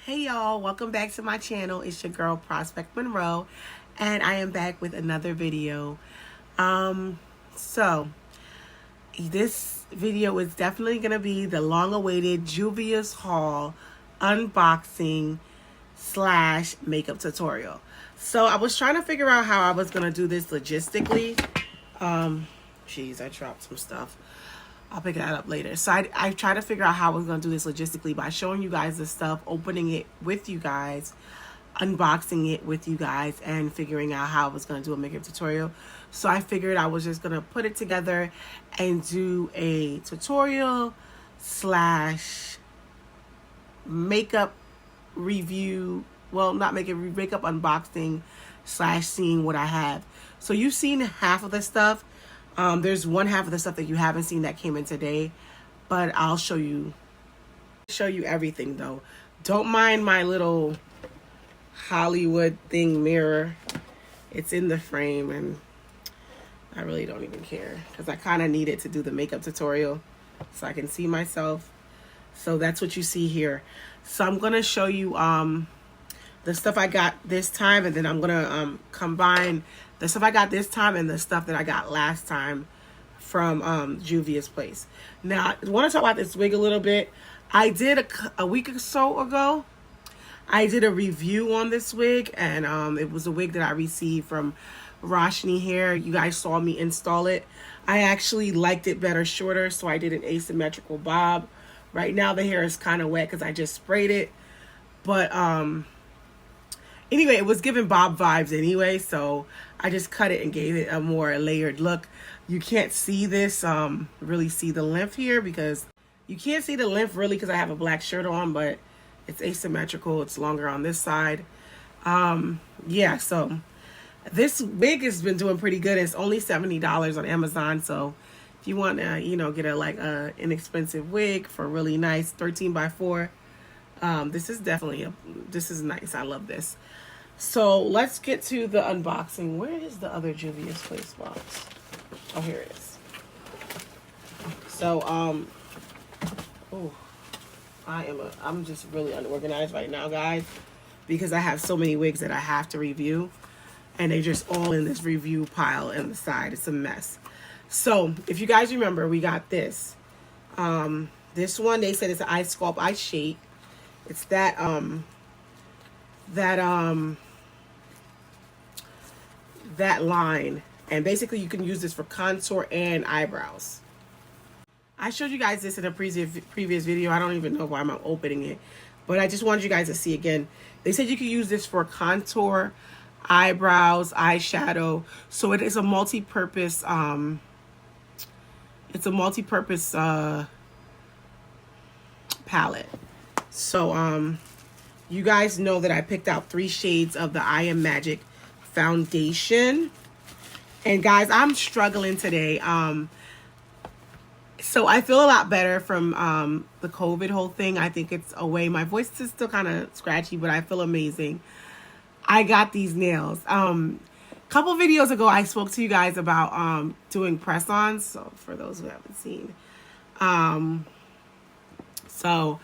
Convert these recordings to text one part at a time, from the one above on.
Hey y'all, welcome back to my channel. It's your girl Prospect Monroe, and I am back with another video. So this video is definitely gonna be the long-awaited Juvias haul unboxing slash makeup tutorial. So I was trying to figure out how I was gonna do this logistically. Geez, I dropped some stuff. I'll pick that up later. So I tried to figure out how I was going to do this logistically by showing you guys the stuff, opening it with you guys, unboxing it with you guys, and figuring out how I was going to do a makeup tutorial. So I figured I was just going to put it together and do a tutorial slash makeup review. Well, not makeup unboxing slash seeing what I have. So you've seen half of the stuff. There's one half of the stuff that you haven't seen that came in today, but I'll show you everything though. Don't mind my little Hollywood thing mirror. It's in the frame and I really don't even care because I kind of need it to do the makeup tutorial so I can see myself. So that's what you see here. So I'm going to show you the stuff I got this time, and then I'm going to combine the stuff I got this time and the stuff that I got last time from Juvias Place. Now, I want to talk about this wig a little bit. I did a week or so ago, I did a review on this wig, and it was a wig that I received from Roshni Hair. You guys saw me install it. I actually liked it better shorter, so I did an asymmetrical bob. Right now, the hair is kind of wet because I just sprayed it. But anyway, it was giving bob vibes anyway, so I just cut it and gave it a more layered look. You can't see this, really see the length here because you can't see the length really because I have a black shirt on, but it's asymmetrical. It's longer on this side. Yeah, so this wig has been doing pretty good. It's only $70 on Amazon, so if you want to, get a inexpensive wig for really nice 13x4, this is definitely this is nice. I love this. So let's get to the unboxing. Where is the other Juvias Place box? Oh, here it is. So I'm just really unorganized right now, guys, because I have so many wigs that I have to review, and they're just all in this review pile on the side. It's a mess. So if you guys remember, we got this. This one, they said it's an eye sculpt, eye shape. It's that line, and basically you can use this for contour and eyebrows. I showed you guys this in a previous video. I don't even know why I'm opening it, but I just wanted you guys to see again. They said you could use this for contour, eyebrows, eyeshadow. So it is a multi-purpose palette. So you guys know that I picked out 3 shades of the I Am Magic foundation, and guys, I'm struggling today. So I feel a lot better from the COVID whole thing. I think it's away. My voice is still kind of scratchy, but I feel amazing. I got these nails. Couple videos ago, I spoke to you guys about doing press-ons. So for those who haven't seen, so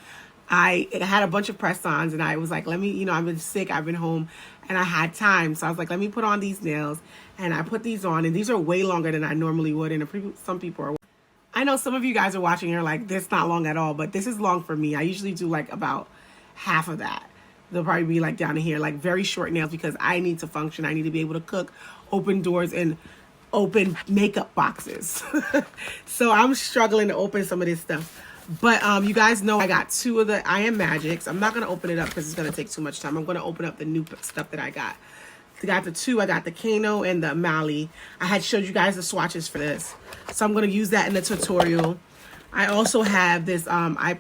I had a bunch of press-ons, and I was like, let me, I've been sick, I've been home, and I had time. So I was like, let me put on these nails, and I put these on, and these are way longer than I normally would, and some people are. I know some of you guys are watching and you're like, this is not long at all, but this is long for me. I usually do like about half of that. They'll probably be like down here, like very short nails, because I need to function. I need to be able to cook, open doors, and open makeup boxes. So I'm struggling to open some of this stuff. But you guys know I got 2 of the I Am Magics. I'm not going to open it up because it's going to take too much time. I'm going to open up the new stuff that I got. I got the 2. I got the Kano and the Mali. I had showed you guys the swatches for this, so I'm going to use that in the tutorial. I also have this eye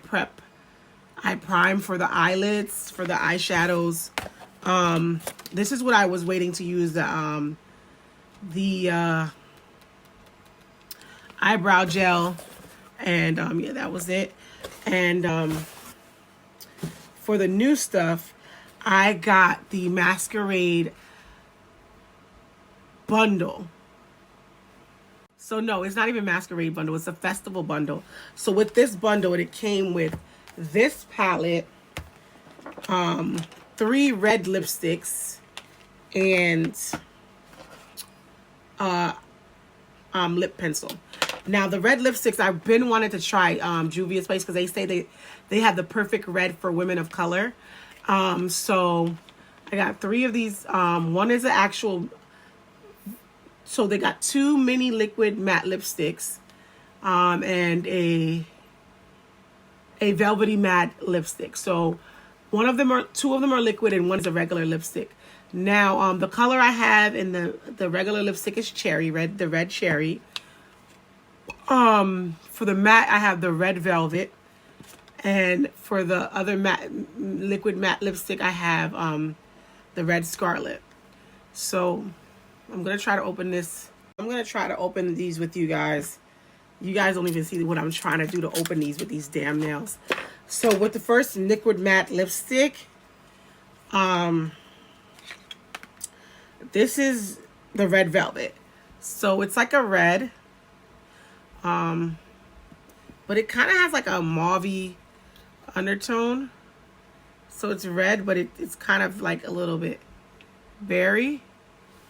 prime for the eyelids, for the eyeshadows. This is what I was waiting to use, the eyebrow gel, and yeah, that was it. And for the new stuff, I got the Masquerade Bundle. So no, it's not even Masquerade Bundle. It's a festival bundle. So with this bundle, it came with this palette, 3 red lipsticks, and lip pencil. Now the red lipsticks, I've been wanting to try Juvias Place because they say they have the perfect red for women of color. So I got 3 of these. One is an actual, so they got 2 mini liquid matte lipsticks, and a velvety matte lipstick. So 2 of them are liquid and one is a regular lipstick. Now, the color I have in the regular lipstick is cherry red, the red cherry. For the matte, I have the red velvet. And for the other liquid matte lipstick, I have the red scarlet. So I'm going to try to open this. I'm going to try to open these with you guys. You guys don't even see what I'm trying to do to open these with these damn nails. So with the first liquid matte lipstick, this is the red velvet. So it's like a red, but it kind of has like a mauve-y undertone. So it's red, but it's kind of like a little bit berry.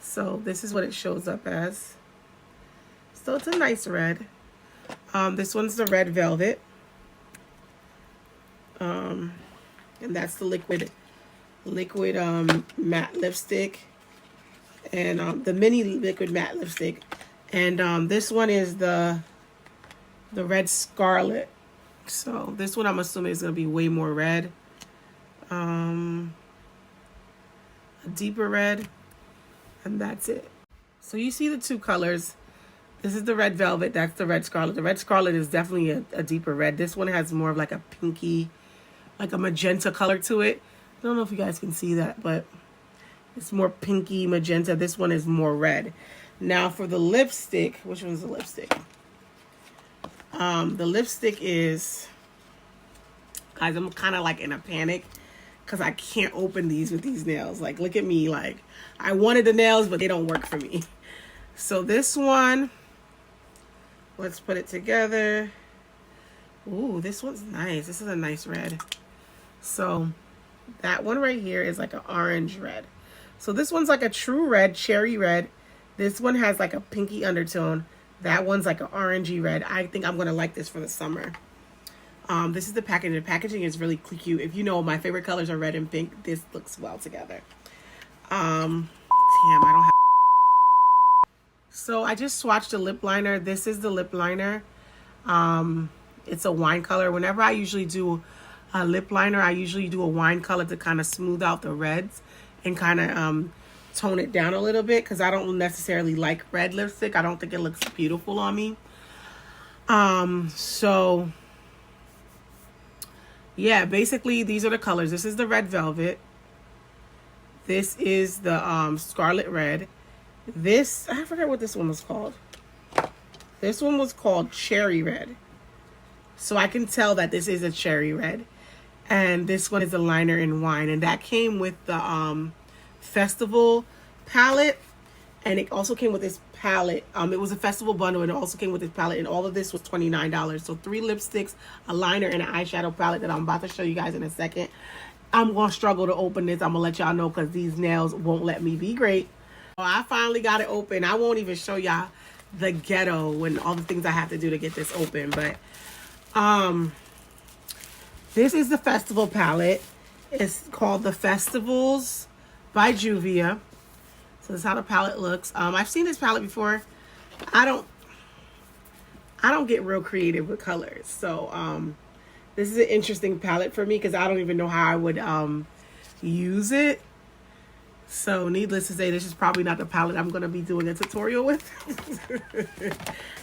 So this is what it shows up as. So it's a nice red. This one's the red velvet. And that's the liquid matte lipstick. And the mini liquid matte lipstick. And this one is the red scarlet. So this one I'm assuming is going to be way more red. A deeper red. And that's it. So you see the 2 colors. This is the red velvet. That's the red scarlet. The red scarlet is definitely a deeper red. This one has more of like a pinky, like a magenta color to it. I don't know if you guys can see that, but it's more pinky magenta. This one is more red. Now for the lipstick, which one's the lipstick? The lipstick is, guys, I'm kind of like in a panic because I can't open these with these nails. Like, look at me. Like, I wanted the nails, but they don't work for me. So this one, let's put it together. Ooh, this one's nice. This is a nice red. So that one right here is like an orange red. So this one's like a true red, cherry red. This one has like a pinky undertone. That one's like an orangey red. I think I'm going to like this for the summer. This is the packaging. The packaging is really cute. If you know, my favorite colors are red and pink. This looks well together. Damn, I don't have... So I just swatched the lip liner. This is the lip liner. It's a wine color. Whenever I usually do a lip liner, I usually do a wine color to kind of smooth out the reds and kind of tone it down a little bit, because I don't necessarily like red lipstick. I don't think it looks beautiful on me. So yeah, basically these are the colors. This is the red velvet. This is the scarlet red. This, I forgot what this one was called. This one was called cherry red. So I can tell that this is a cherry red. And this one is a liner in wine. And that came with the festival palette. And it also came with this palette. It was a festival bundle, and it also came with this palette. And all of this was $29. So 3 lipsticks, a liner, and an eyeshadow palette that I'm about to show you guys in a second. I'm going to struggle to open this. I'm going to let y'all know because these nails won't let me be great. So I finally got it open. I won't even show y'all the ghetto and all the things I have to do to get this open. But this is the festival palette. It's called the Festivals by Juvia. So this is how the palette looks. I've seen this palette before. I don't get real creative with colors. So this is an interesting palette for me because I don't even know how I would use it. So needless to say, this is probably not the palette I'm going to be doing a tutorial with.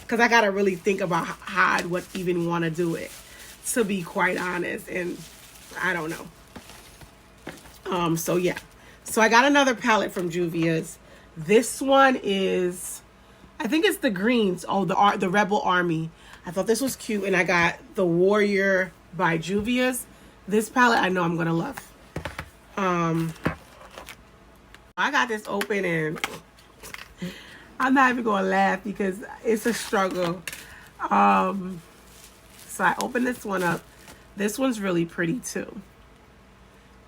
Because I got to really think about how I would even want to do it, to be quite honest. And I don't know. So yeah. So I got another palette from Juvia's. This one is, I think it's the greens. Oh, the Rebel Army. I thought this was cute. And I got the Warrior by Juvia's. This palette I know I'm going to love. I got this open and I'm not even going to laugh because it's a struggle. So I opened this one up. This one's really pretty too.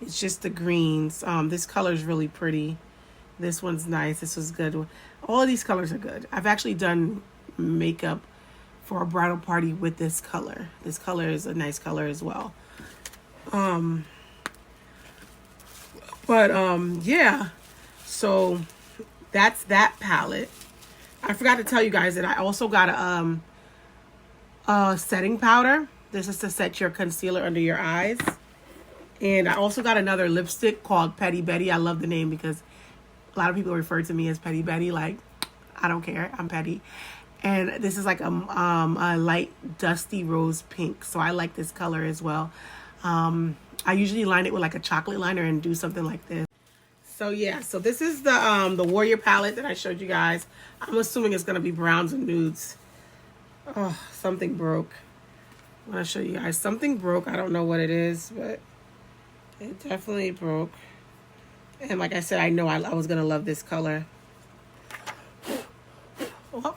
It's just the greens. This color is really pretty. This one's nice. This was good. All of these colors are good. I've actually done makeup for a bridal party with this color. This color is a nice color as well. Yeah. So that's that palette. I forgot to tell you guys that I also got a setting powder. This is to set your concealer under your eyes. And I also got another lipstick called Petty Betty. I love the name because a lot of people refer to me as Petty Betty. Like, I don't care. I'm petty. And this is like a light dusty rose pink. So I like this color as well. I usually line it with like a chocolate liner and do something like this. So yeah, so this is the Warrior palette that I showed you guys. I'm assuming it's gonna be browns and nudes. Oh, something broke. I want to show you guys. Something broke. I don't know what it is, but it definitely broke. And like I said, I know I was gonna love this color. Oh,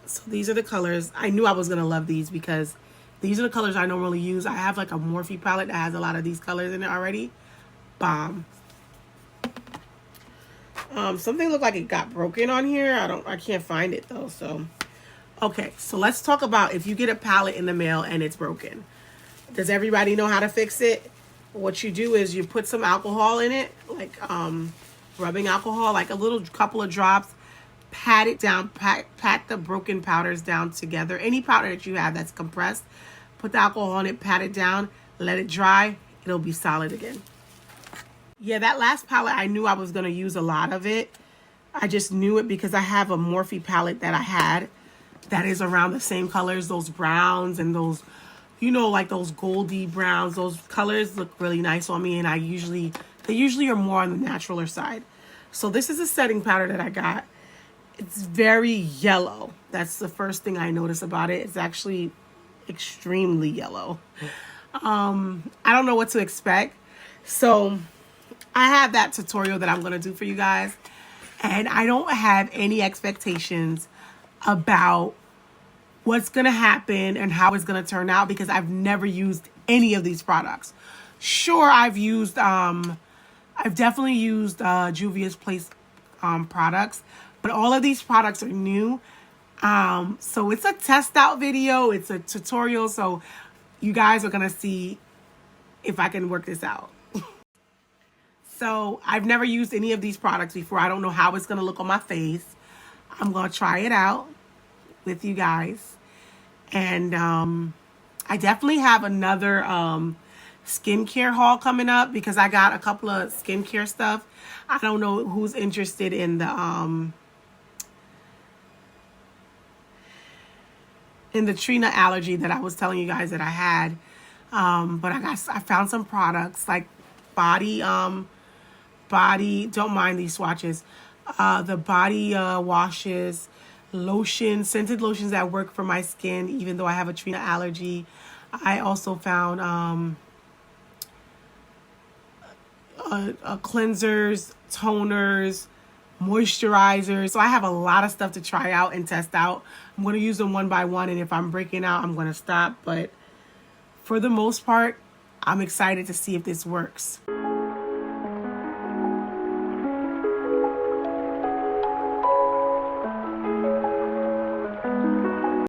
so these are the colors. I knew I was gonna love these because these are the colors I normally use. I have like a Morphe palette that has a lot of these colors in it already. Bomb. Something looked like it got broken on here. I can't find it though. So, okay. So let's talk about if you get a palette in the mail and it's broken. Does everybody know how to fix it? What you do is you put some alcohol in it, like rubbing alcohol, like a little couple of drops. Pat it down, pat the broken powders down together. Any powder that you have that's compressed, put the alcohol on it, pat it down, let it dry. It'll be solid again. Yeah, that last palette, I knew I was going to use a lot of it. I just knew it because I have a Morphe palette that I had that is around the same colors, those browns and those, you know, like those goldy browns. Those colors look really nice on me, and they usually are more on the naturaler side. So this is a setting powder that I got. It's very yellow. That's the first thing I notice about it. It's actually extremely yellow. I don't know what to expect. So I have that tutorial that I'm going to do for you guys. And I don't have any expectations about what's going to happen and how it's going to turn out because I've never used any of these products. Sure, I've definitely used Juvias Place products, but all of these products are new. So it's a test out video. It's a tutorial. So you guys are going to see if I can work this out. So I've never used any of these products before. I don't know how it's going to look on my face. I'm going to try it out with you guys. And I definitely have another skincare haul coming up because I got a couple of skincare stuff. I don't know who's interested in the Trina allergy that I was telling you guys that I had. But I found some products like body, don't mind these swatches. The body washes, lotion, scented lotions that work for my skin, even though I have a Trina allergy. I also found cleansers, toners, moisturizers. So I have a lot of stuff to try out and test out. I'm going to use them one by one, and if I'm breaking out, I'm going to stop. But for the most part, I'm excited to see if this works.